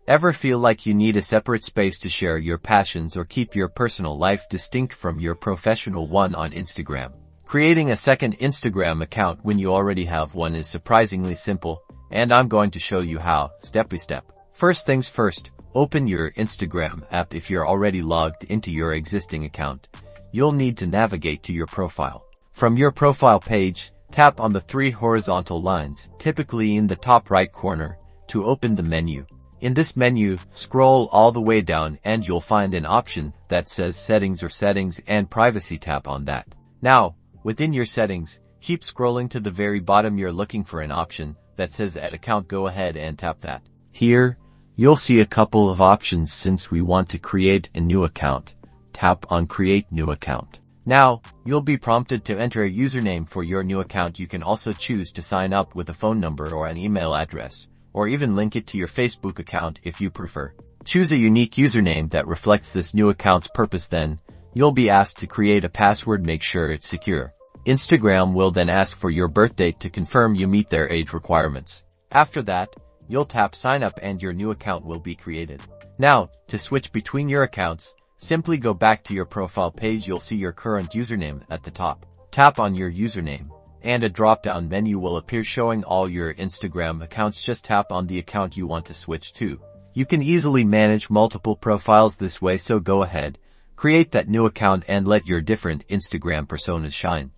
Ever feel like you need a separate space to share your passions or keep your personal life distinct from your professional one on Instagram? Creating a second Instagram account when you already have one is surprisingly simple, and I'm going to show you how, step by step. First things first, open your Instagram app. If you're already logged into your existing account, you'll need to navigate to your profile. From your profile page, tap on the three horizontal lines, typically in the top right corner, to open the menu. In this menu, scroll all the way down and you'll find an option that says Settings or Settings and Privacy. Tap on that. Now, within your settings, keep scrolling to the very bottom. You're looking for an option that says Add Account. Go ahead and tap that. Here, you'll see a couple of options. Since we want to create a new account, tap on Create New Account. Now, you'll be prompted to enter a username for your new account. You can also choose to sign up with a phone number or an email address, or even link it to your Facebook account if you prefer. Choose a unique username that reflects this new account's purpose. Then, you'll be asked to create a password. Make sure it's secure. Instagram will then ask for your birth date to confirm you meet their age requirements. After that, you'll tap Sign Up and your new account will be created. Now, to switch between your accounts, simply go back to your profile page. You'll see your current username at the top. Tap on your username, and a drop-down menu will appear showing all your Instagram accounts. Just tap on the account you want to switch to. You can easily manage multiple profiles this way, so go ahead, create that new account and let your different Instagram personas shine.